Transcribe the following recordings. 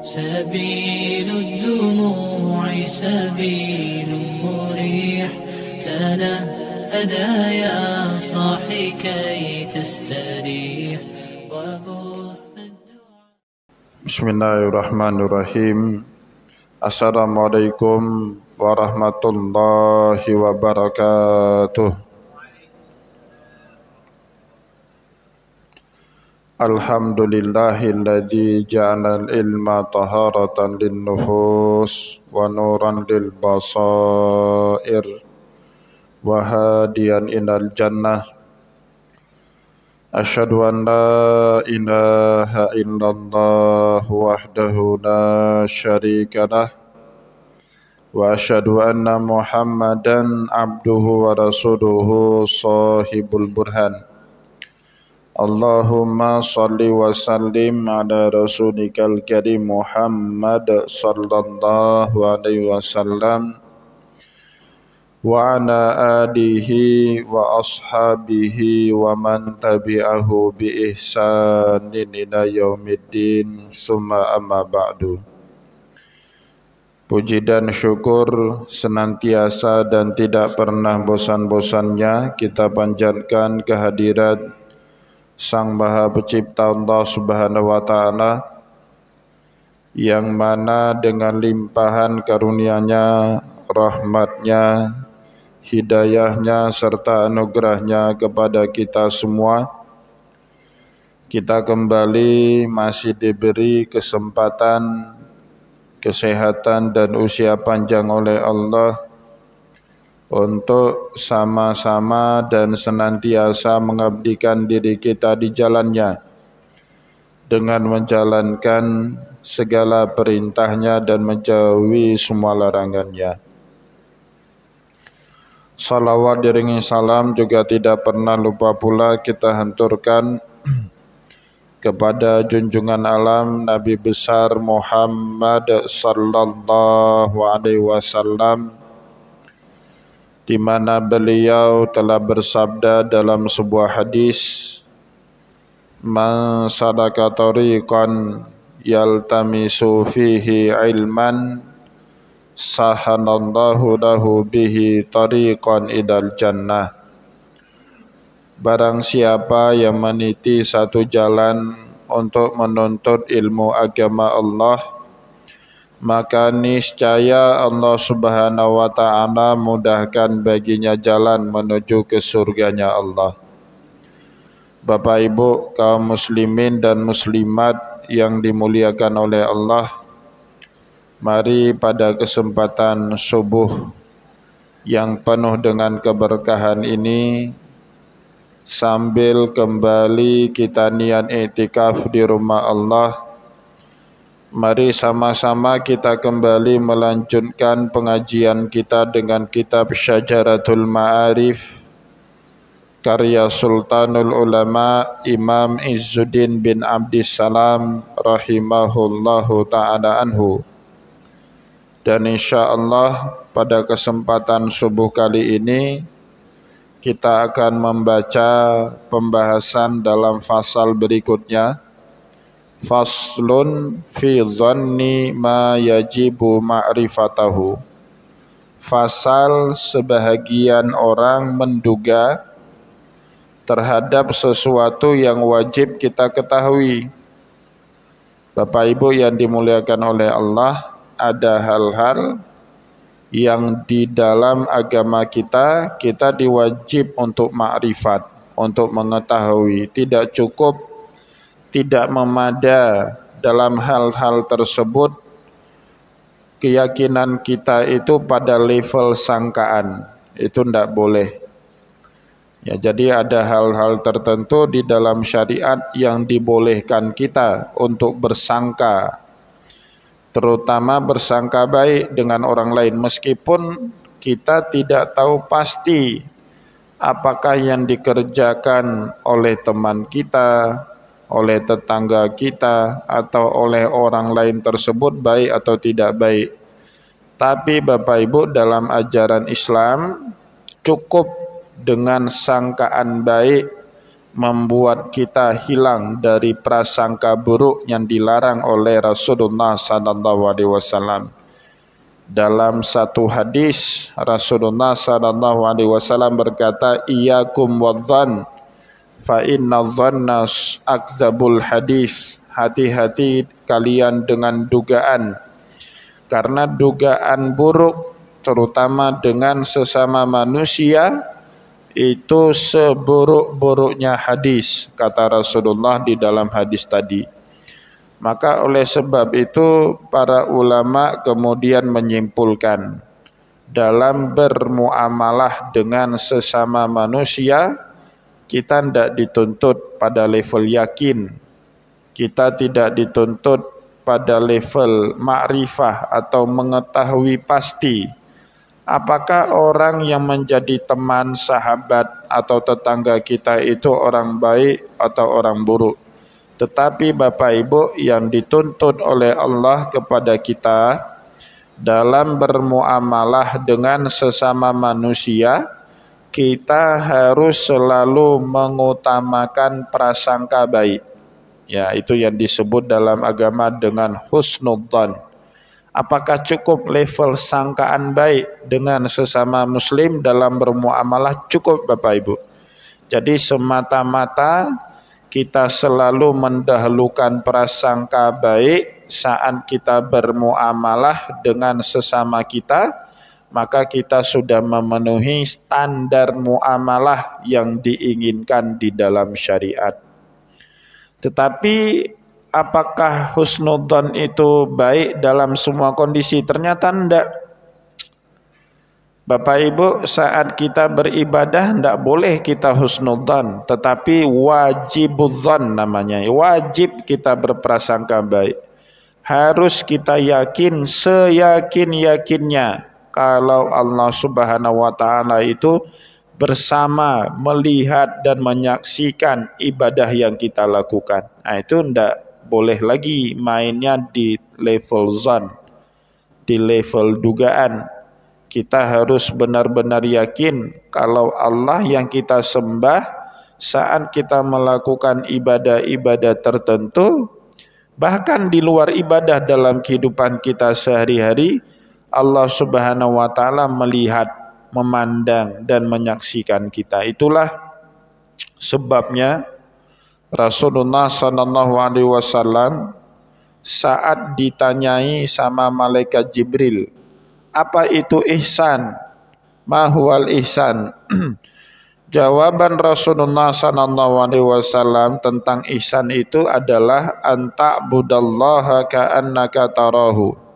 سبيل الدموع سبيل مريح تنهدى يا صاحي كي تستريح Bismillahirrahmanirrahim. Assalamualaikum warahmatullahi wabarakatuh. Alhamdulillahilladzi ja'ala al-ilma taharatan lin-nufus wa nuran lil-basair wa hadiyan ilal jannah. Asyhadu an la ilaha illallah wahdahu la syarikalah wa asyhadu anna Muhammadan abduhu wa rasuluhu sahibul burhan. Allahumma salli wa sallim ala rasulikal karim Muhammad sallallahu alaihi wasallam wa ala alihi wa ashabihi wa man tabi'ahu bi ihsanin ila yaumiddin summa amma ba'du. Puji dan syukur senantiasa dan tidak pernah bosan-bosannya kita panjatkan kehadirat Sang Maha Pencipta Allah Subhanahu wa Ta'ala, yang mana dengan limpahan karunia-Nya, rahmat-Nya, hidayahnya serta anugerahnya kepada kita semua, kita kembali masih diberi kesempatan, kesehatan dan usia panjang oleh Allah untuk sama-sama dan senantiasa mengabdikan diri kita di jalannya dengan menjalankan segala perintahnya dan menjauhi semua larangannya. Salawat diringi salam juga tidak pernah lupa pula kita hanturkan kepada junjungan alam Nabi besar Muhammad sallallahu alaihi wasallam, di mana beliau telah bersabda dalam sebuah hadis, "Man salaka tariqan yaltamisu fihi ilman sahanallahu lahu bihi tariqan idal jannah." Barang siapa yang meniti satu jalan untuk menuntut ilmu agama Allah, maka niscaya Allah Subhanahu wa Ta'ala mudahkan baginya jalan menuju ke surganya Allah. Bapak Ibu kaum muslimin dan muslimat yang dimuliakan oleh Allah, mari pada kesempatan subuh yang penuh dengan keberkahan ini, sambil kembali kita niat iktikaf di rumah Allah, mari sama-sama kita kembali melanjutkan pengajian kita dengan kitab Syajaratul Ma'arif karya Sultanul Ulama Imam Izzuddin bin Abdissalam rahimahullahu ta'ala anhu. Dan insyaAllah pada kesempatan subuh kali ini kita akan membaca pembahasan dalam fasal berikutnya, Faslun fi dhanni ma yajibu ma'rifatahu. Fasal sebahagian orang menduga terhadap sesuatu yang wajib kita ketahui. Bapak Ibu yang dimuliakan oleh Allah, ada hal-hal yang di dalam agama kita diwajib untuk ma'rifat, untuk mengetahui. Tidak cukup, tidak memada dalam hal-hal tersebut keyakinan kita itu pada level sangkaan. Itu tidak boleh. Ya, jadi ada hal-hal tertentu di dalam syariat yang dibolehkan kita untuk bersangka, terutama bersangka baik dengan orang lain, meskipun kita tidak tahu pasti apakah yang dikerjakan oleh teman kita, oleh tetangga kita, atau oleh orang lain tersebut baik atau tidak baik. Tapi Bapak Ibu, dalam ajaran Islam cukup dengan sangkaan baik membuat kita hilang dari prasangka buruk yang dilarang oleh Rasulullah sallallahu alaihi wasallam. Dalam satu hadis Rasulullah sallallahu alaihi wasallam berkata, "Iyyakum wadh-dhann fa inna dhanna akdzabul hadis." Hati-hati kalian dengan dugaan, karena dugaan buruk terutama dengan sesama manusia itu seburuk-buruknya hadis, kata Rasulullah di dalam hadis tadi. Maka oleh sebab itu para ulama kemudian menyimpulkan, dalam bermuamalah dengan sesama manusia kita tidak dituntut pada level yakin, kita tidak dituntut pada level ma'rifah atau mengetahui pasti apakah orang yang menjadi teman, sahabat atau tetangga kita itu orang baik atau orang buruk. Tetapi Bapak Ibu, yang dituntut oleh Allah kepada kita dalam bermuamalah dengan sesama manusia, kita harus selalu mengutamakan prasangka baik. Ya, itu yang disebut dalam agama dengan husnudzan. Apakah cukup level sangkaan baik dengan sesama muslim dalam bermuamalah? Cukup Bapak Ibu. Jadi semata-mata kita selalu mendahulukan prasangka baik saat kita bermuamalah dengan sesama kita, maka kita sudah memenuhi standar muamalah yang diinginkan di dalam syariat. Tetapi apakah husnudzan itu baik dalam semua kondisi? Ternyata tidak. Bapak Ibu, saat kita beribadah tidak boleh kita husnudzan, tetapi wajibudzan namanya. Wajib kita berprasangka baik. Harus kita yakin seyakin-yakinnya kalau Allah Subhanahu wa taala itu bersama, melihat dan menyaksikan ibadah yang kita lakukan. Nah, itu tidak boleh lagi mainnya di level zon, di level dugaan. Kita harus benar-benar yakin kalau Allah yang kita sembah saat kita melakukan ibadah-ibadah tertentu, bahkan di luar ibadah dalam kehidupan kita sehari-hari, Allah Subhanahu wa taala melihat, memandang dan menyaksikan kita. Itulah sebabnya Rasulullah sallallahu alaihi wasallam saat ditanyai sama malaikat Jibril, apa itu ihsan? Ma huwal ihsan? Jawaban Rasulullah sallallahu alaihi wasallam tentang ihsan itu adalah anta budallaha ka'annaka tarahu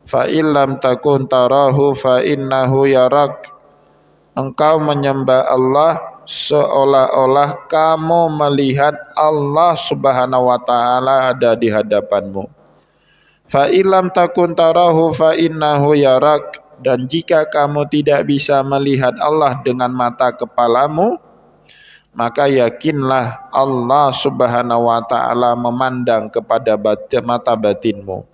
fa illam takun tarahu fa innahu yarak. Engkau menyembah Allah seolah-olah kamu melihat Allah Subhanahu wa taala ada di hadapanmu. Fa illam takun tarahu fa innahu yarak. Dan jika kamu tidak bisa melihat Allah dengan mata kepalamu, maka yakinlah Allah Subhanahu wa taala memandang kepada mata batinmu.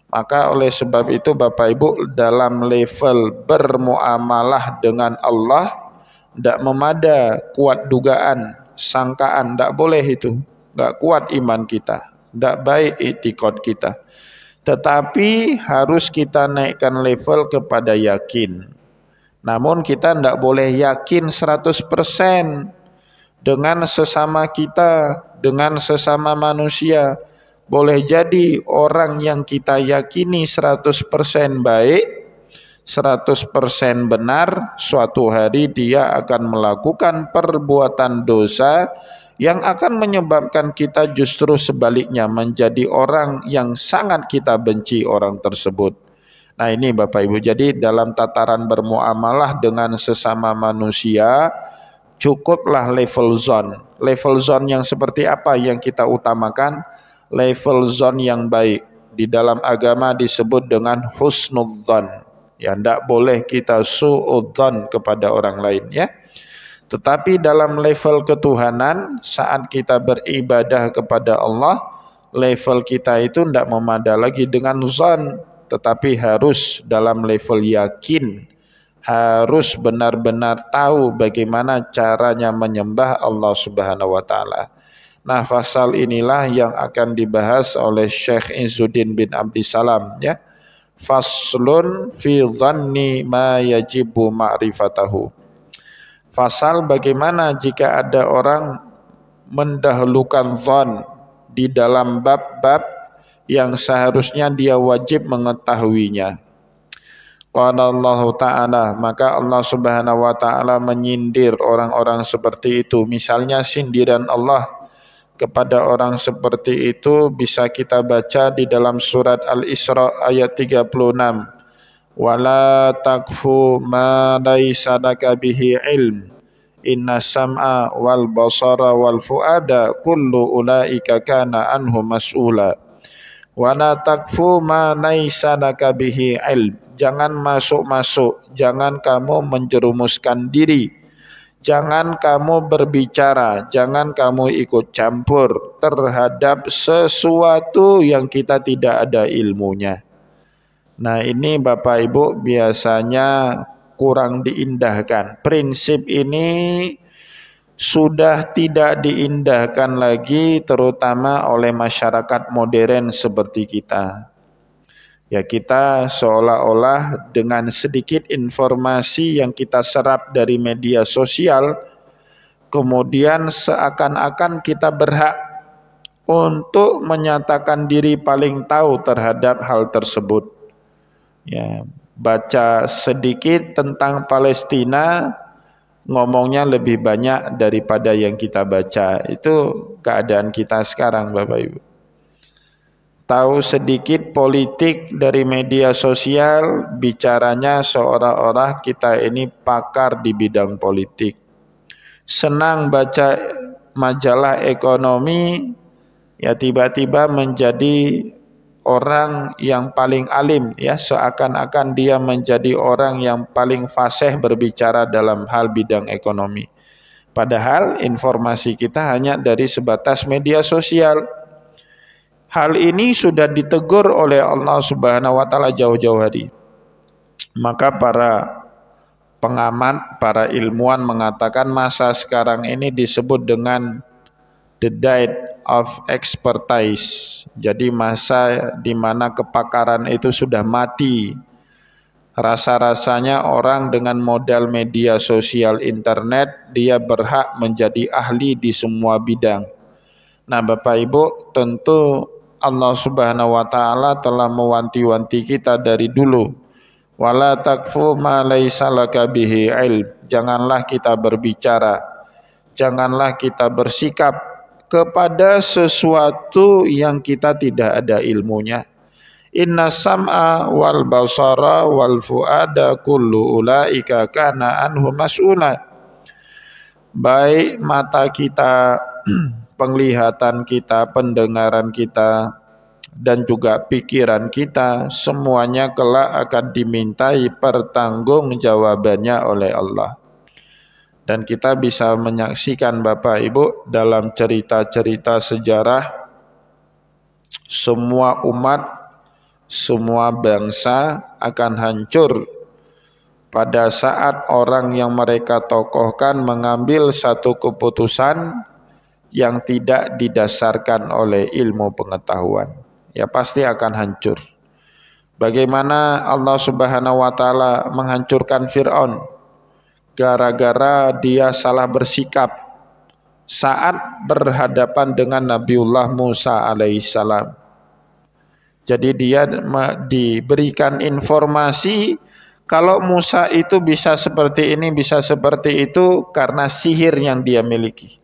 Maka oleh sebab itu Bapak Ibu, dalam level bermuamalah dengan Allah tidak memada kuat dugaan, sangkaan, tidak boleh itu. Tidak kuat iman kita, tidak baik i'tikad kita. Tetapi harus kita naikkan level kepada yakin. Namun kita tidak boleh yakin 100% dengan sesama kita, dengan sesama manusia. Boleh jadi orang yang kita yakini 100% baik, 100% benar, suatu hari dia akan melakukan perbuatan dosa yang akan menyebabkan kita justru sebaliknya menjadi orang yang sangat kita benci orang tersebut. Nah ini Bapak Ibu, jadi dalam tataran bermuamalah dengan sesama manusia, cukuplah level zone. Level zone yang seperti apa yang kita utamakan? Level zone yang baik. Di dalam agama disebut dengan husnudzan. Ya, tidak boleh kita su'udzan kepada orang lain, ya. Tetapi dalam level ketuhanan, saat kita beribadah kepada Allah, level kita itu tidak memada lagi dengan zon, tetapi harus dalam level yakin, harus benar-benar tahu bagaimana caranya menyembah Allah Subhanahu wa taala. Nah, pasal inilah yang akan dibahas oleh Syekh Izzuddin bin Abdissalam, ya. Faslun fi dhanni ma yajibu ma'rifatahu. Fasal bagaimana jika ada orang mendahulukan dzan di dalam bab-bab yang seharusnya dia wajib mengetahuinya. Qala Allah Ta'ala, maka Allah Subhanahu wa taala menyindir orang-orang seperti itu. Misalnya sindiran Allah kepada orang seperti itu bisa kita baca di dalam surat Al-Isra ayat 36. Wala takfu ma laisa laka bihi ilm. Inna sam'a wal basara wal fuada kullu ulaika kana anhu mas'ula. Wala takfu ma laisa laka bihi ilm. Jangan masuk-masuk, jangan kamu menjerumuskan diri. Jangan kamu berbicara, jangan kamu ikut campur terhadap sesuatu yang kita tidak ada ilmunya. Nah, ini Bapak Ibu biasanya kurang diindahkan. Prinsip ini sudah tidak diindahkan lagi, terutama oleh masyarakat modern seperti kita. Ya, kita seolah-olah dengan sedikit informasi yang kita serap dari media sosial, kemudian seakan-akan kita berhak untuk menyatakan diri paling tahu terhadap hal tersebut. Ya, baca sedikit tentang Palestina, ngomongnya lebih banyak daripada yang kita baca. Itu keadaan kita sekarang, Bapak Ibu. Tahu sedikit politik dari media sosial, bicaranya seolah-olah kita ini pakar di bidang politik. Senang baca majalah ekonomi, ya tiba-tiba menjadi orang yang paling alim, ya seakan-akan dia menjadi orang yang paling fasih berbicara dalam hal bidang ekonomi. Padahal informasi kita hanya dari sebatas media sosial. Hal ini sudah ditegur oleh Allah Subhanahu wa taala jauh-jauh hari. Maka para pengamat, para ilmuwan mengatakan masa sekarang ini disebut dengan the death of expertise. Jadi masa di mana kepakaran itu sudah mati. Rasa-rasanya orang dengan modal media sosial internet, dia berhak menjadi ahli di semua bidang. Nah, Bapak Ibu, tentu Allah Subhanahu wa taala telah mewanti-wanti kita dari dulu. Wala takfu ma laisa laka bihi ilm. Janganlah kita berbicara, janganlah kita bersikap kepada sesuatu yang kita tidak ada ilmunya. Inna sam'a wal basara wal fuada kullu ulaika kana anhu mas'ula. Baik mata kita, penglihatan kita, pendengaran kita, dan juga pikiran kita, semuanya kelak akan dimintai pertanggungjawabannya oleh Allah. Dan kita bisa menyaksikan Bapak Ibu dalam cerita-cerita sejarah, semua umat, semua bangsa akan hancur pada saat orang yang mereka tokohkan mengambil satu keputusan yang tidak didasarkan oleh ilmu pengetahuan. Ya pasti akan hancur. Bagaimana Allah Subhanahu wa taala menghancurkan Fir'aun gara-gara dia salah bersikap saat berhadapan dengan Nabiullah Musa alaihissalam. Jadi dia diberikan informasi kalau Musa itu bisa seperti ini, bisa seperti itu karena sihir yang dia miliki.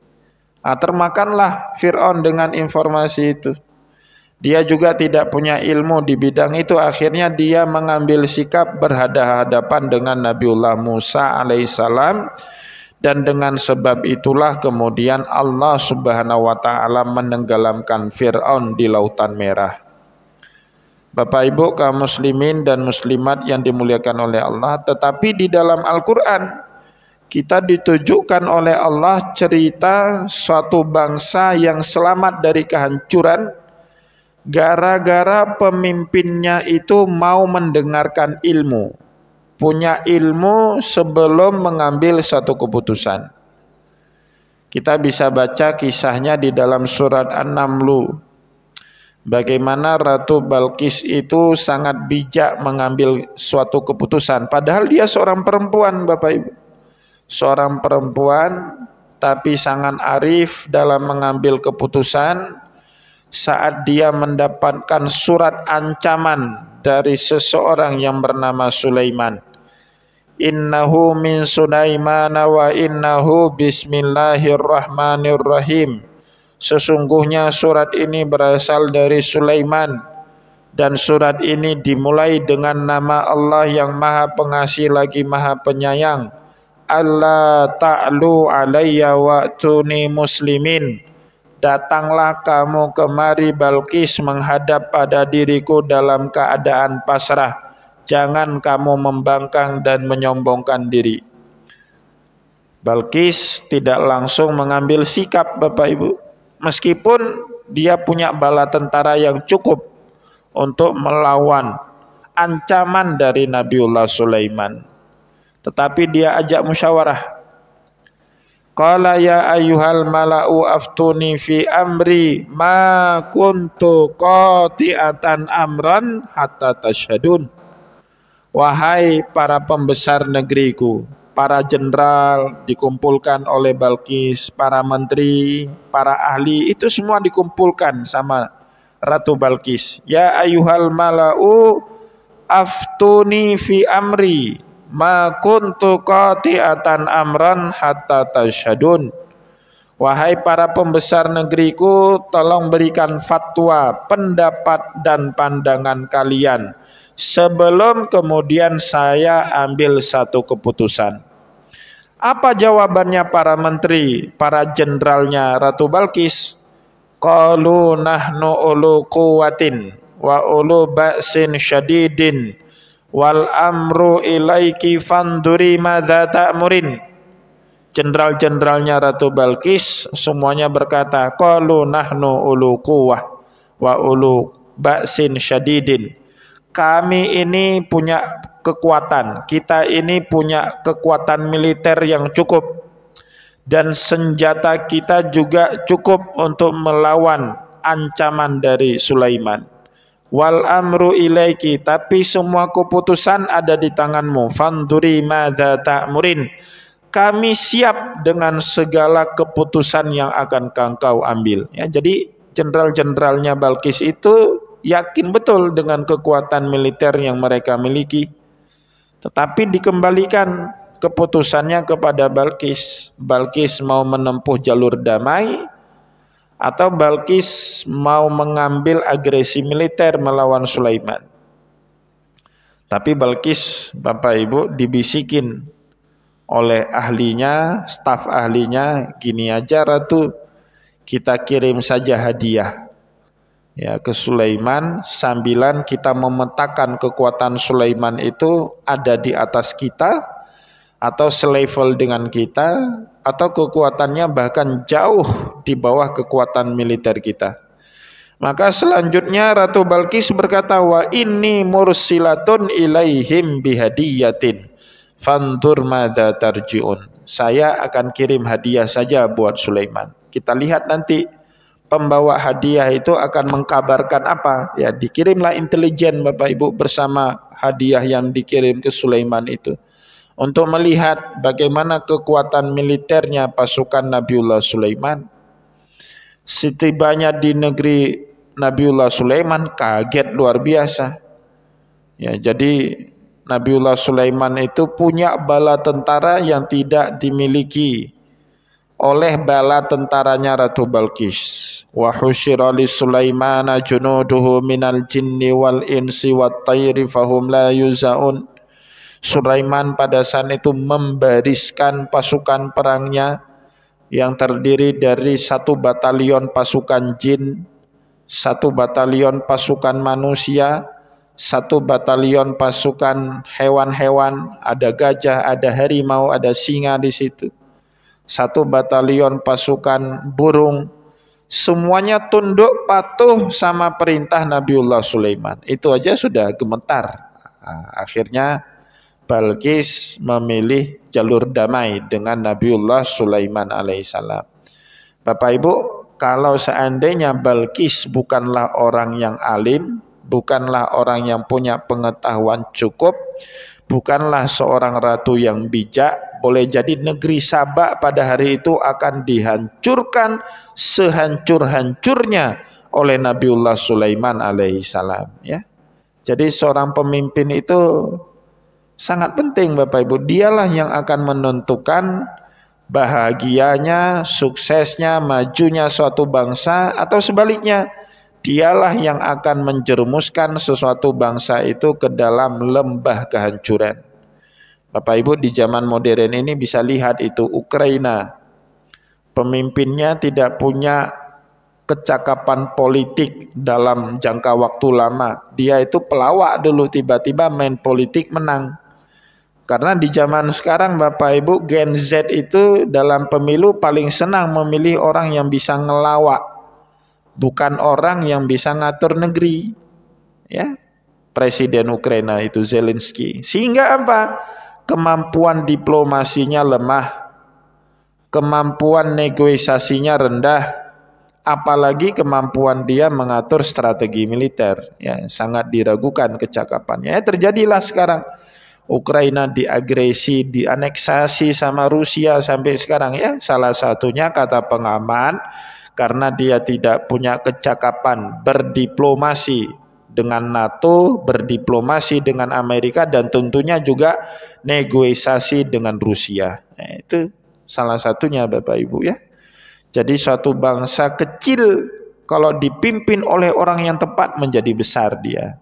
Termakanlah Fir'aun dengan informasi itu. Dia juga tidak punya ilmu di bidang itu. Akhirnya dia mengambil sikap berhadapan dengan Nabiullah Musa alaihissalam. Dan dengan sebab itulah kemudian Allah Subhanahu wa ta'ala menenggelamkan Fir'aun di Lautan Merah. Bapak Ibu kaum muslimin dan muslimat yang dimuliakan oleh Allah. Tetapi di dalam Al-Quran kita ditujukan oleh Allah cerita suatu bangsa yang selamat dari kehancuran gara-gara pemimpinnya itu mau mendengarkan ilmu, punya ilmu sebelum mengambil satu keputusan. Kita bisa baca kisahnya di dalam surat An-Naml. Bagaimana Ratu Balqis itu sangat bijak mengambil suatu keputusan. Padahal dia seorang perempuan, Bapak Ibu. Seorang perempuan tapi sangat arif dalam mengambil keputusan. Saat dia mendapatkan surat ancaman dari seseorang yang bernama Sulaiman. Innahu min Sulaiman wa innahu bismillahirrahmanirrahim. Sesungguhnya surat ini berasal dari Sulaiman dan surat ini dimulai dengan nama Allah yang Maha Pengasih lagi Maha Penyayang. Allah ta'lu alayya wa'tuni muslimin. Datanglah kamu kemari Balqis menghadap pada diriku dalam keadaan pasrah. Jangan kamu membangkang dan menyombongkan diri. Balqis tidak langsung mengambil sikap, Bapak Ibu. Meskipun dia punya bala tentara yang cukup untuk melawan ancaman dari Nabiullah Sulaiman. Tetapi dia ajak musyawarah. Qala ya ayyuhal mala'u aftuni fi amri ma kuntu qati'atan amran hatta tashhadun. Wahai para pembesar negeriku, para jenderal dikumpulkan oleh Balqis, para menteri, para ahli, itu semua dikumpulkan sama Ratu Balqis. Ya ayyuhal mala'u aftuni fi amri ma kuntu qati'atan amran hatta tashhadun. Wahai para pembesar negeriku, tolong berikan fatwa, pendapat dan pandangan kalian sebelum kemudian saya ambil satu keputusan. Apa jawabannya para menteri, para jenderalnya Ratu Balqis? Qalu nahnu ulu quwwatin wa ulu ba'sin syadidin wal amru ilaiki fanduri madza ta'murin. Jenderal-jenderalnya Ratu Balqis semuanya berkata, qalu nahnu ulu quwwah wa ulu ba'sin syadidin. Kami ini punya kekuatan, kita ini punya kekuatan militer yang cukup dan senjata kita juga cukup untuk melawan ancaman dari Sulaiman. Wal amru ilaiki, tapi semua keputusan ada di tanganmu. Fanduri madza ta'murin. Kami siap dengan segala keputusan yang akan engkau ambil. Ya, jadi jenderal-jenderalnya Balqis itu yakin betul dengan kekuatan militer yang mereka miliki. Tetapi dikembalikan keputusannya kepada Balqis. Balqis mau menempuh jalur damai atau Balqis mau mengambil agresi militer melawan Sulaiman. Tapi Balqis, Bapak Ibu, dibisikin oleh ahlinya, staf ahlinya, gini aja Ratu, kita kirim saja hadiah ya ke Sulaiman, sambilan kita memetakan kekuatan Sulaiman itu ada di atas kita atau selevel dengan kita atau kekuatannya bahkan jauh di bawah kekuatan militer kita. Maka selanjutnya Ratu Balqis berkata, wa inni mursilatun ilaihim bihadiyatin fandur madza tarji'un. Saya akan kirim hadiah saja buat Sulaiman. Kita lihat nanti pembawa hadiah itu akan mengkabarkan apa. Ya, dikirimlah intelijen Bapak Ibu bersama hadiah yang dikirim ke Sulaiman itu untuk melihat bagaimana kekuatan militernya pasukan Nabiullah Sulaiman. Setibanya di negeri Nabiullah Sulaiman kaget luar biasa. Ya, jadi Nabiullah Sulaiman itu punya bala tentara yang tidak dimiliki oleh bala tentaranya Ratu Balqis. Wa husyira li Sulaimana junuduhu minal jinni wal insi wat tayri fahum la yuzaun. Sulaiman pada saat itu membariskan pasukan perangnya yang terdiri dari 1 batalion pasukan jin, 1 batalion pasukan manusia, 1 batalion pasukan hewan-hewan, ada gajah, ada harimau, ada singa di situ. 1 batalion pasukan burung, semuanya tunduk patuh sama perintah Nabiullah Sulaiman. Itu aja sudah gemetar. Akhirnya Balqis memilih jalur damai dengan Nabiullah Sulaiman alaihissalam. Bapak Ibu, kalau seandainya Balqis bukanlah orang yang alim, bukanlah orang yang punya pengetahuan cukup, bukanlah seorang ratu yang bijak, boleh jadi negeri Sabak pada hari itu akan dihancurkan sehancur-hancurnya oleh Nabiullah Sulaiman alaihissalam, ya. Jadi seorang pemimpin itu sangat penting Bapak Ibu. Dialah yang akan menentukan bahagianya, suksesnya, majunya suatu bangsa, atau sebaliknya dialah yang akan menjerumuskan sesuatu bangsa itu ke dalam lembah kehancuran. Bapak Ibu, di zaman modern ini bisa lihat itu Ukraina. Pemimpinnya tidak punya kecakapan politik dalam jangka waktu lama. Dia itu pelawak dulu, tiba-tiba main politik menang. Karena di zaman sekarang Bapak Ibu, Gen Z itu dalam pemilu paling senang memilih orang yang bisa ngelawak, bukan orang yang bisa ngatur negeri. Ya, Presiden Ukraina itu Zelensky. Sehingga apa? Kemampuan diplomasinya lemah, kemampuan negosiasinya rendah, apalagi kemampuan dia mengatur strategi militer, ya sangat diragukan kecakapannya. Ya, terjadilah sekarang Ukraina diagresi, dianeksasi sama Rusia sampai sekarang, ya. Salah satunya kata pengaman karena dia tidak punya kecakapan berdiplomasi dengan NATO, berdiplomasi dengan Amerika, dan tentunya juga negosiasi dengan Rusia. Nah, itu salah satunya Bapak Ibu, ya. Jadi suatu bangsa kecil kalau dipimpin oleh orang yang tepat menjadi besar dia.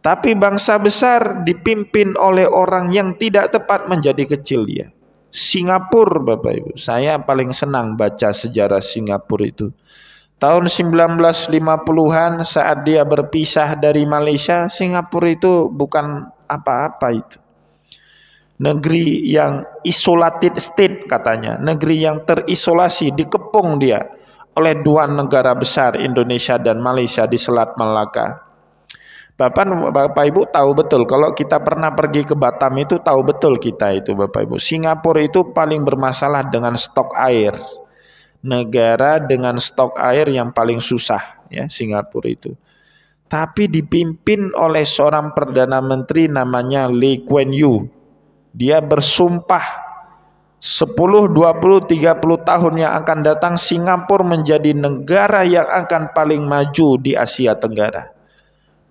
Tapi bangsa besar dipimpin oleh orang yang tidak tepat menjadi kecil dia. Singapura Bapak Ibu, saya paling senang baca sejarah Singapura itu. Tahun 1950-an saat dia berpisah dari Malaysia, Singapura itu bukan apa-apa itu. Negeri yang isolated state katanya, negeri yang terisolasi, dikepung dia oleh dua negara besar Indonesia dan Malaysia di Selat Malaka. Bapak Ibu tahu betul, kalau kita pernah pergi ke Batam itu tahu betul kita itu Bapak Ibu. Singapura itu paling bermasalah dengan stok air. Negara dengan stok air yang paling susah, ya, Singapura itu. Tapi dipimpin oleh seorang Perdana Menteri namanya Lee Kuan Yew. Dia bersumpah 10, 20, 30 tahun yang akan datang Singapura menjadi negara yang akan paling maju di Asia Tenggara.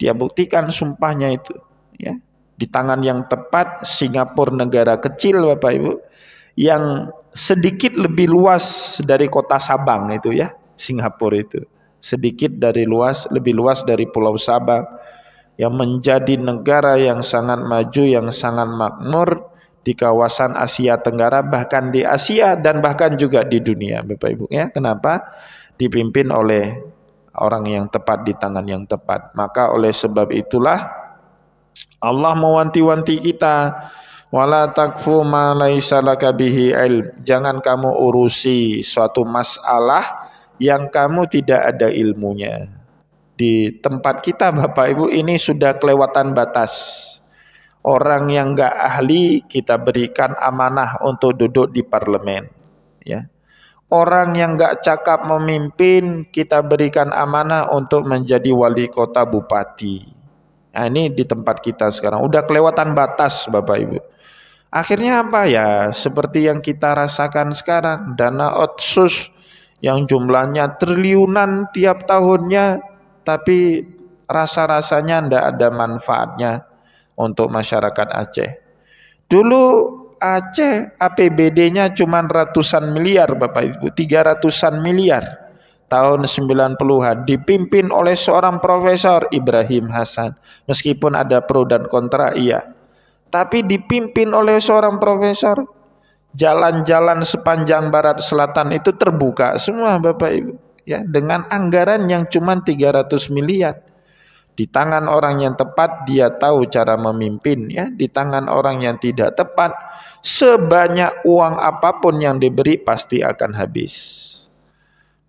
Dia buktikan sumpahnya itu, ya. Di tangan yang tepat, Singapura negara kecil Bapak Ibu yang sedikit lebih luas dari kota Sabang itu, ya. Singapura itu sedikit dari lebih luas dari Pulau Sabang, yang menjadi negara yang sangat maju, yang sangat makmur di kawasan Asia Tenggara, bahkan di Asia dan bahkan juga di dunia Bapak Ibu, ya. Kenapa? Dipimpin oleh orang yang tepat di tangan yang tepat. Maka oleh sebab itulah Allah mewanti-wanti kita, wala takfu ma laisa laka bihi ilm. Jangan kamu urusi suatu masalah yang kamu tidak ada ilmunya. Di tempat kita Bapak Ibu ini sudah kelewatan batas. Orang yang enggak ahli kita berikan amanah untuk duduk di parlemen, ya. Orang yang enggak cakap memimpin kita berikan amanah untuk menjadi wali kota, bupati. Nah, ini di tempat kita sekarang udah kelewatan batas Bapak Ibu. Akhirnya apa ya? Seperti yang kita rasakan sekarang, dana otsus yang jumlahnya triliunan tiap tahunnya, tapi rasa-rasanya ndak ada manfaatnya untuk masyarakat Aceh. Dulu Aceh APBD-nya cuma ratusan miliar Bapak Ibu, 300-an miliar tahun 90-an, dipimpin oleh seorang Profesor Ibrahim Hasan. Meskipun ada pro dan kontra, iya, tapi dipimpin oleh seorang profesor. Jalan-jalan sepanjang barat selatan itu terbuka semua Bapak Ibu, ya, dengan anggaran yang cuma 300 miliar. Di tangan orang yang tepat dia tahu cara memimpin, ya. Di tangan orang yang tidak tepat, sebanyak uang apapun yang diberi pasti akan habis.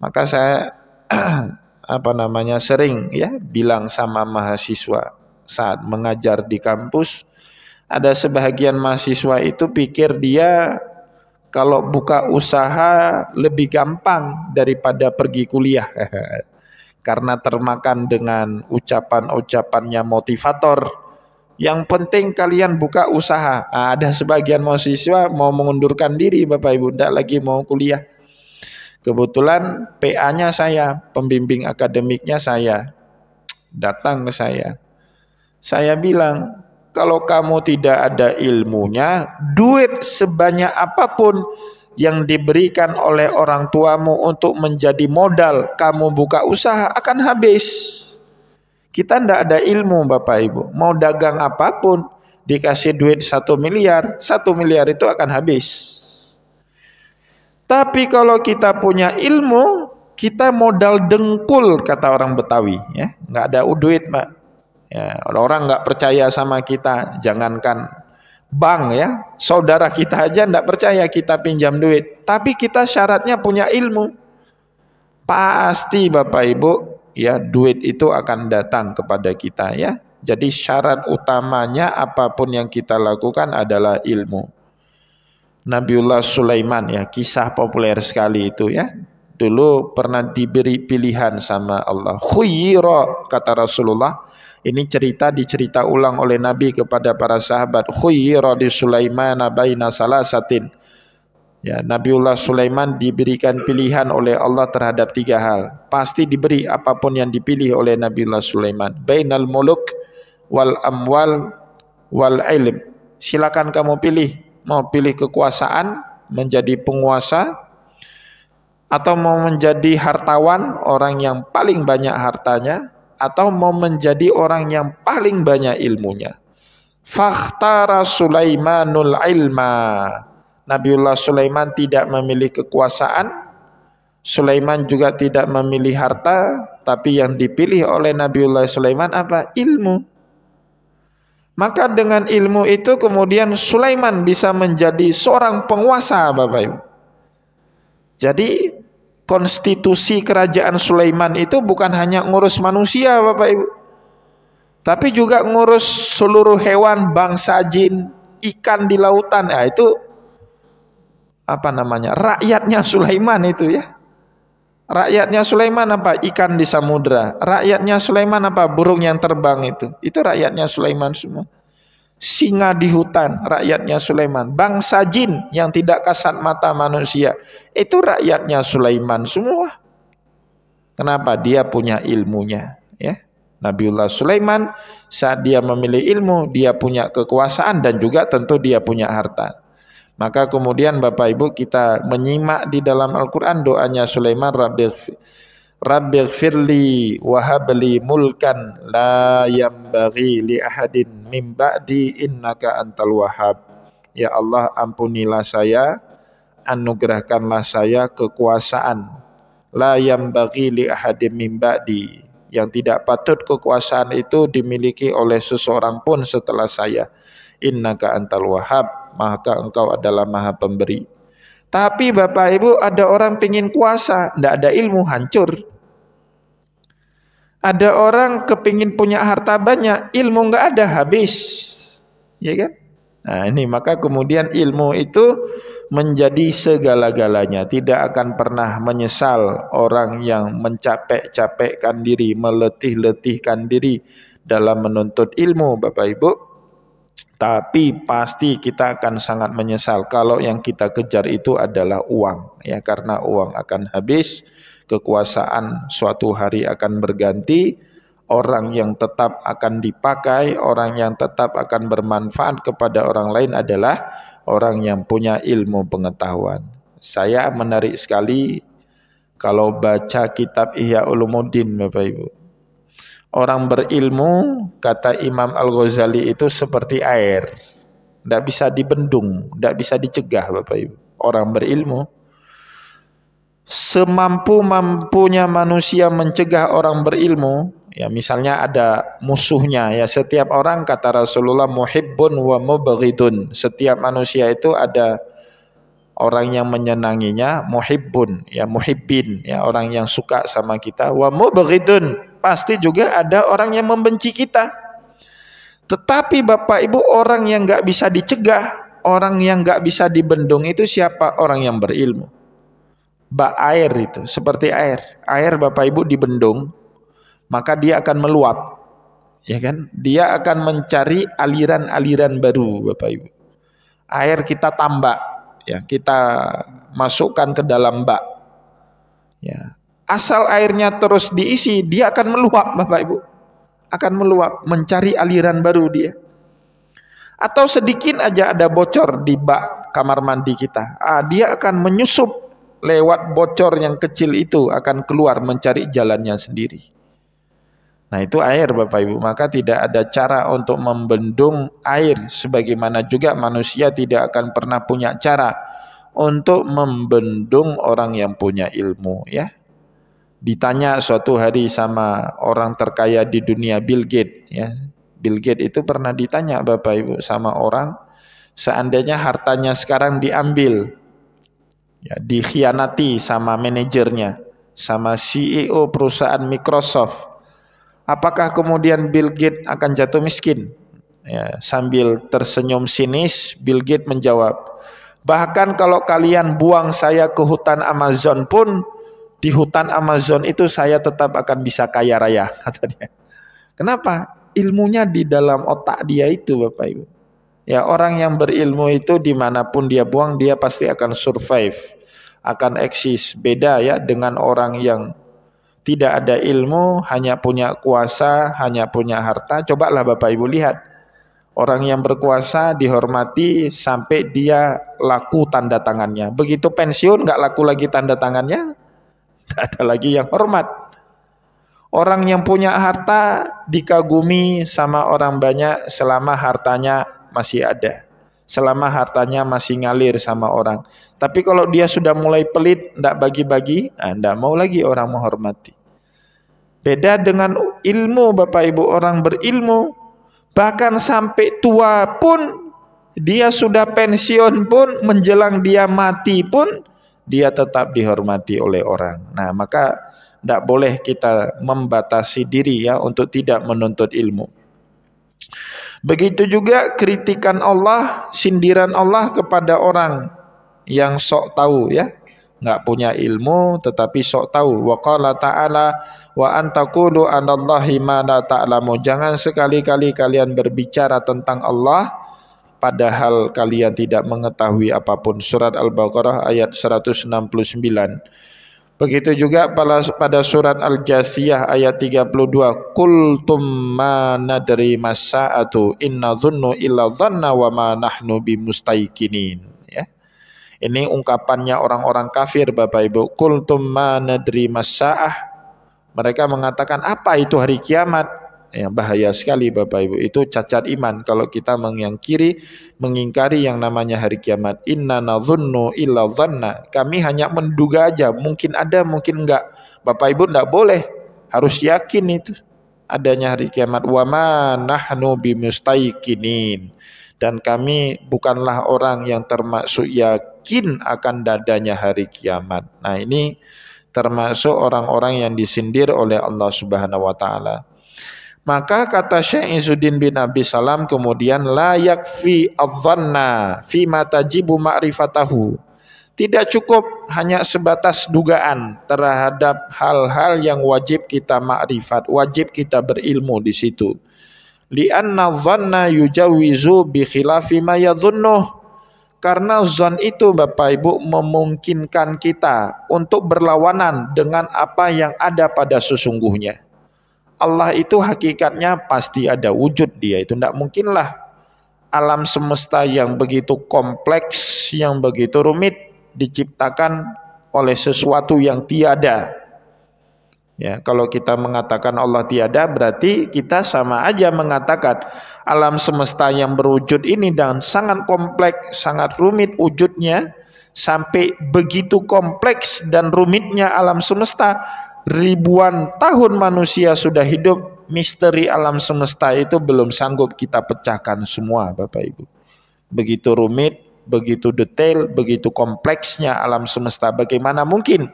Maka saya sering, ya, bilang sama mahasiswa saat mengajar di kampus, Ada sebahagian mahasiswa itu pikir dia kalau buka usaha lebih gampang daripada pergi kuliah. Karena termakan dengan ucapan-ucapannya motivator. Yang penting kalian buka usaha. Ada sebagian mahasiswa mau mengundurkan diri Bapak Ibu, tidak lagi mau kuliah. Kebetulan PA-nya saya, pembimbing akademiknya saya, datang ke saya. Saya bilang, kalau kamu tidak ada ilmunya, duit sebanyak apapun yang diberikan oleh orang tuamu untuk menjadi modal kamu buka usaha akan habis. Kita tidak ada ilmu Bapak Ibu, mau dagang apapun dikasih duit 1 miliar, 1 miliar itu akan habis. Tapi kalau kita punya ilmu, kita modal dengkul kata orang Betawi, ya, nggak ada duit Pak. Ya, orang nggak percaya sama kita, jangankan bank ya, saudara kita aja nggak percaya kita pinjam duit. Tapi kita syaratnya punya ilmu, pasti Bapak Ibu ya duit itu akan datang kepada kita ya. Jadi syarat utamanya apapun yang kita lakukan adalah ilmu. Nabiullah Sulaiman ya, kisah populer sekali itu ya. Dulu pernah diberi pilihan sama Allah. Khuyira kata Rasulullah. Ini dicerita ulang oleh Nabi kepada para sahabat. Khuyira di Sulaiman baina salasatin. Ya, Nabiullah Sulaiman diberikan pilihan oleh Allah terhadap 3 hal. Pasti diberi apapun yang dipilih oleh Nabiullah Sulaiman. Bainal muluk wal amwal wal ilm. Silakan kamu pilih. Mau pilih kekuasaan, menjadi penguasa, atau mau menjadi hartawan, orang yang paling banyak hartanya, atau mau menjadi orang yang paling banyak ilmunya. Fakhtara Sulaimanul ilma. Nabiullah Sulaiman tidak memilih kekuasaan, Sulaiman juga tidak memilih harta, tapi yang dipilih oleh Nabiullah Sulaiman apa? Ilmu. Maka dengan ilmu itu kemudian Sulaiman bisa menjadi seorang penguasa Bapak Ibu. Jadi konstitusi kerajaan Sulaiman itu bukan hanya ngurus manusia Bapak Ibu, tapi juga ngurus seluruh hewan, bangsa jin, ikan di lautan. Nah, itu apa namanya? Rakyatnya Sulaiman itu ya. Rakyatnya Sulaiman apa? Ikan di samudra. Rakyatnya Sulaiman apa? Burung yang terbang itu. Itu rakyatnya Sulaiman semua. Singa di hutan, rakyatnya Sulaiman. Bangsa jin yang tidak kasat mata manusia, itu rakyatnya Sulaiman semua. Kenapa? Dia punya ilmunya, ya. Nabiullah Sulaiman saat dia memilih ilmu, dia punya kekuasaan dan juga tentu dia punya harta. Maka kemudian Bapak Ibu kita menyimak di dalam Al-Quran doanya Sulaiman, Rabbighfirli wahabli mulkan la yambaghi li ahadin min ba'di innaka antal wahhab. Ya Allah, ampunilah saya, anugerahkanlah saya kekuasaan la yambaghi li ahadin min ba'di, yang tidak patut kekuasaan itu dimiliki oleh seseorang pun setelah saya. Innaka antal wahhab, maka engkau adalah maha pemberi. Tapi Bapak Ibu, ada orang pengin kuasa, tidak ada ilmu, hancur. Ada orang kepingin punya harta banyak, ilmu nggak ada, habis, ya kan? Nah ini maka kemudian ilmu itu menjadi segala-galanya. Tidak akan pernah menyesal orang yang mencapek-capekkan diri, meletih-letihkan diri dalam menuntut ilmu Bapak Ibu. Tapi pasti kita akan sangat menyesal kalau yang kita kejar itu adalah uang, ya, karena uang akan habis, kekuasaan suatu hari akan berganti, orang yang tetap akan dipakai, orang yang tetap akan bermanfaat kepada orang lain adalah orang yang punya ilmu pengetahuan. Saya menarik sekali kalau baca kitab Ihya Ulumuddin Bapak Ibu. Orang berilmu, kata Imam Al-Ghazali, itu seperti air, tidak bisa dibendung, tidak bisa dicegah Bapak Ibu. Orang berilmu, semampu-mampunya manusia mencegah orang berilmu. Ya misalnya ada musuhnya, ya setiap orang kata Rasulullah muhibbun wa mubghidun. Setiap manusia itu ada orang yang menyenanginya, muhibbun, ya muhibbin, ya orang yang suka sama kita, wa mubghidun, pasti juga ada orang yang membenci kita. Tetapi Bapak Ibu, orang yang nggak bisa dicegah, orang yang nggak bisa dibendung itu siapa? Orang yang berilmu. Air itu seperti air. Air Bapak Ibu dibendung, maka dia akan meluap, ya kan? Dia akan mencari aliran-aliran baru, Bapak Ibu. Air kita tambak, ya, kita masukkan ke dalam bak, ya. Asal airnya terus diisi, dia akan meluap, Bapak Ibu. Akan meluap, mencari aliran baru dia. Atau sedikit aja ada bocor di bak kamar mandi kita, dia akan menyusup lewat bocor yang kecil itu, akan keluar mencari jalannya sendiri. Nah itu air Bapak Ibu, maka tidak ada cara untuk membendung air, sebagaimana juga manusia tidak akan pernah punya cara untuk membendung orang yang punya ilmu, ya. Ditanya suatu hari sama orang terkaya di dunia, Bill Gates, ya. Bill Gates itu pernah ditanya Bapak Ibu sama orang, seandainya hartanya sekarang diambil, ya, dikhianati sama manajernya, sama CEO perusahaan Microsoft, apakah kemudian Bill Gates akan jatuh miskin? Ya, sambil tersenyum sinis, Bill Gates menjawab, bahkan kalau kalian buang saya ke hutan Amazon pun, di hutan Amazon itu saya tetap akan bisa kaya raya, kata dia. Kenapa? Ilmunya di dalam otak dia itu, Bapak Ibu. Ya, orang yang berilmu itu dimanapun dia buang, dia pasti akan survive, akan eksis. Beda ya dengan orang yang tidak ada ilmu, hanya punya kuasa, hanya punya harta. Cobalah Bapak Ibu lihat, orang yang berkuasa dihormati sampai dia laku tanda tangannya. Begitu pensiun nggak laku lagi tanda tangannya, tidak ada lagi yang hormat. Orang yang punya harta dikagumi sama orang banyak selama hartanya masih ada, selama hartanya masih ngalir sama orang. Tapi kalau dia sudah mulai pelit, tidak bagi-bagi, tidak mau lagi orang menghormati. Beda dengan ilmu Bapak Ibu, orang berilmu bahkan sampai tua pun, dia sudah pensiun pun, menjelang dia mati pun, dia tetap dihormati oleh orang. Nah maka tidak boleh kita membatasi diri ya untuk tidak menuntut ilmu. Begitu juga kritikan Allah, sindiran Allah kepada orang yang sok tahu ya, nggak punya ilmu tetapi sok tahu. Wa qala ta'ala wa antaqulu 'alallahi ma la ta'lamu. Jangan sekali-kali kalian berbicara tentang Allah padahal kalian tidak mengetahui apapun. Surat Al-Baqarah ayat 169. Begitu juga pada surat Al-Jasiyah ayat 32, qultum ma nadri masa'atu inna dhunnu illa dhanna wa ma nahnu bimustaiqinin, ya. Ini ungkapannya orang-orang kafir Bapak Ibu. Qultum ma nadri masa'ah, mereka mengatakan apa itu hari kiamat. Ya, bahaya sekali Bapak Ibu, itu cacat iman kalau kita mengingkari yang namanya hari kiamat. Inna nadhunnu illa dhanna, kami hanya menduga aja, mungkin ada mungkin enggak. Bapak Ibu enggak boleh, harus yakin itu adanya hari kiamat. Wa ma nahnu bimustaiqinin, dan kami bukanlah orang yang termasuk yakin akan dadanya hari kiamat. Nah ini termasuk orang-orang yang disindir oleh Allah Subhanahu wa taala. Maka kata Syekh Izzuddin bin Abi Salam kemudian, la yakfi adh-dhanna fi ma tajibu ma'rifatahu. Tidak cukup hanya sebatas dugaan terhadap hal-hal yang wajib kita makrifat, wajib kita berilmu di situ. Li'anna dhanna yujawizu bi khilafi ma yadhunnuh. Karena zon itu Bapak Ibu memungkinkan kita untuk berlawanan dengan apa yang ada pada sesungguhnya. Allah itu hakikatnya pasti ada wujud dia, itu tidak mungkinlah alam semesta yang begitu kompleks, yang begitu rumit diciptakan oleh sesuatu yang tiada. Ya, kalau kita mengatakan Allah tiada berarti kita sama aja mengatakan alam semesta yang berwujud ini dan sangat kompleks, sangat rumit wujudnya, sampai begitu kompleks dan rumitnya alam semesta. Ribuan tahun manusia sudah hidup, misteri alam semesta itu belum sanggup kita pecahkan semua Bapak Ibu. Begitu rumit, begitu detail, begitu kompleksnya alam semesta. Bagaimana mungkin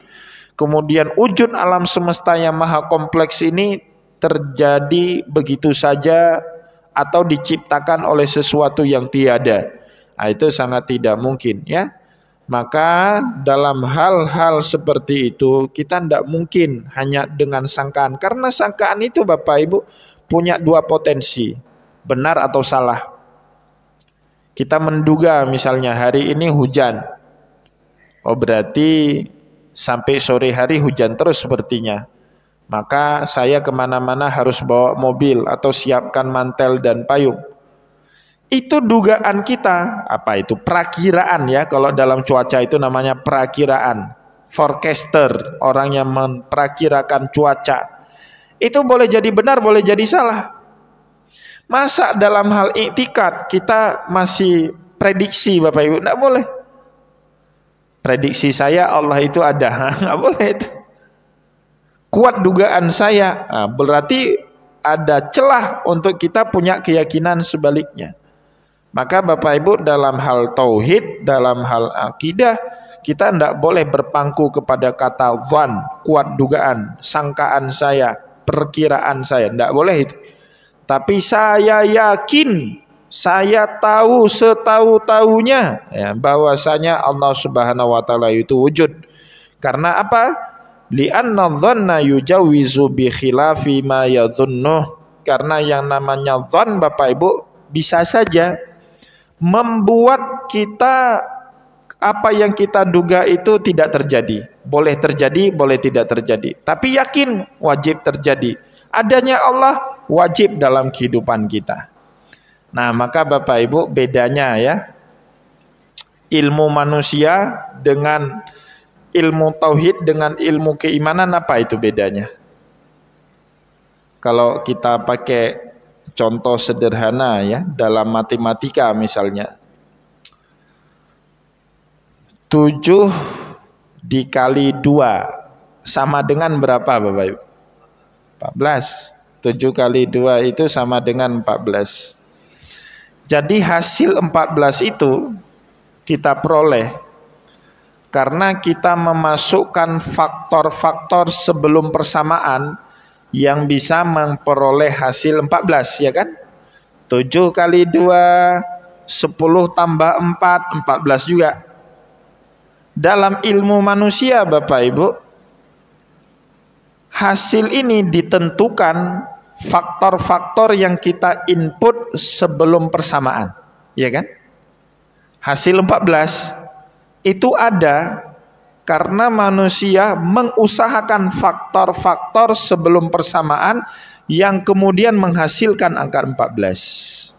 kemudian wujud alam semesta yang maha kompleks ini terjadi begitu saja atau diciptakan oleh sesuatu yang tiada. Nah, itu sangat tidak mungkin ya. Maka dalam hal-hal seperti itu kita tidak mungkin hanya dengan sangkaan, karena sangkaan itu Bapak Ibu punya dua potensi, benar atau salah. Kita menduga misalnya hari ini hujan, oh berarti sampai sore hari hujan terus sepertinya, maka saya kemana-mana harus bawa mobil atau siapkan mantel dan payung. Itu dugaan kita, apa itu? Perakiraan ya, kalau dalam cuaca itu namanya perakiraan. Forecaster, orang yang memperakirakan cuaca. Itu boleh jadi benar, boleh jadi salah. Masa dalam hal iktikad kita masih prediksi Bapak Ibu? Tidak boleh. Prediksi saya Allah itu ada, nggak boleh itu. Kuat dugaan saya, nah, berarti ada celah untuk kita punya keyakinan sebaliknya. Maka Bapak Ibu dalam hal tauhid, dalam hal akidah, kita tidak boleh berpangku kepada kata dhan, kuat dugaan, sangkaan saya, perkiraan saya, tidak boleh itu. Tapi saya yakin, saya tahu setahu-tahunya ya, bahwasanya Allah Subhanahu wa taala itu wujud. Karena apa? Li'anna dhanna yujawizu bi khilafi ma yadhunnuh. Karena yang namanya dhan Bapak Ibu bisa saja membuat kita apa yang kita duga itu tidak terjadi. Boleh terjadi, boleh tidak terjadi. Tapi yakin wajib terjadi. Adanya Allah wajib dalam kehidupan kita. Nah, maka Bapak Ibu bedanya ya, ilmu manusia dengan ilmu tauhid dengan ilmu keimanan, apa itu bedanya? Kalau kita pakai contoh sederhana ya, dalam matematika misalnya, 7 dikali 2 sama dengan berapa Bapak Ibu? 14. 7 kali 2 itu sama dengan 14. Jadi hasil 14 itu kita peroleh karena kita memasukkan faktor-faktor sebelum persamaan yang bisa memperoleh hasil 14, ya kan? 7 kali 2, 10 tambah 4, 14 juga. Dalam ilmu manusia Bapak Ibu, hasil ini ditentukan faktor-faktor yang kita input sebelum persamaan, ya kan? Hasil 14 itu ada karena manusia mengusahakan faktor-faktor sebelum persamaan yang kemudian menghasilkan angka 14.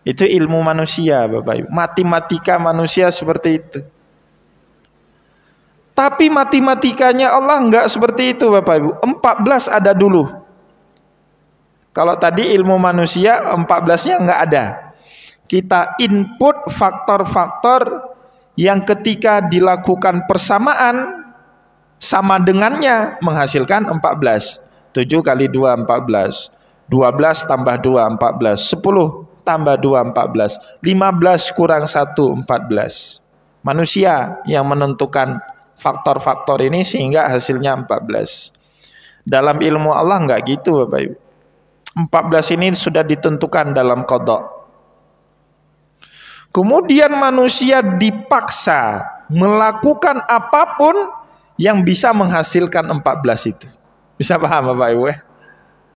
Itu ilmu manusia Bapak Ibu. Matematika manusia seperti itu. Tapi matematikanya Allah enggak seperti itu Bapak Ibu. 14 ada dulu. Kalau tadi ilmu manusia 14-nya enggak ada. Kita input faktor-faktor yang ketika dilakukan persamaan sama dengannya menghasilkan 14. 7 kali 2 14. 12 tambah 2 14. 10 tambah 2 14. 15 kurang 1 14. Manusia yang menentukan faktor-faktor ini sehingga hasilnya 14. Dalam ilmu Allah enggak gitu Bapak Ibu. 14 ini sudah ditentukan dalam qada. Kemudian manusia dipaksa melakukan apapun yang bisa menghasilkan 14 itu. Bisa paham Bapak Ibu ya?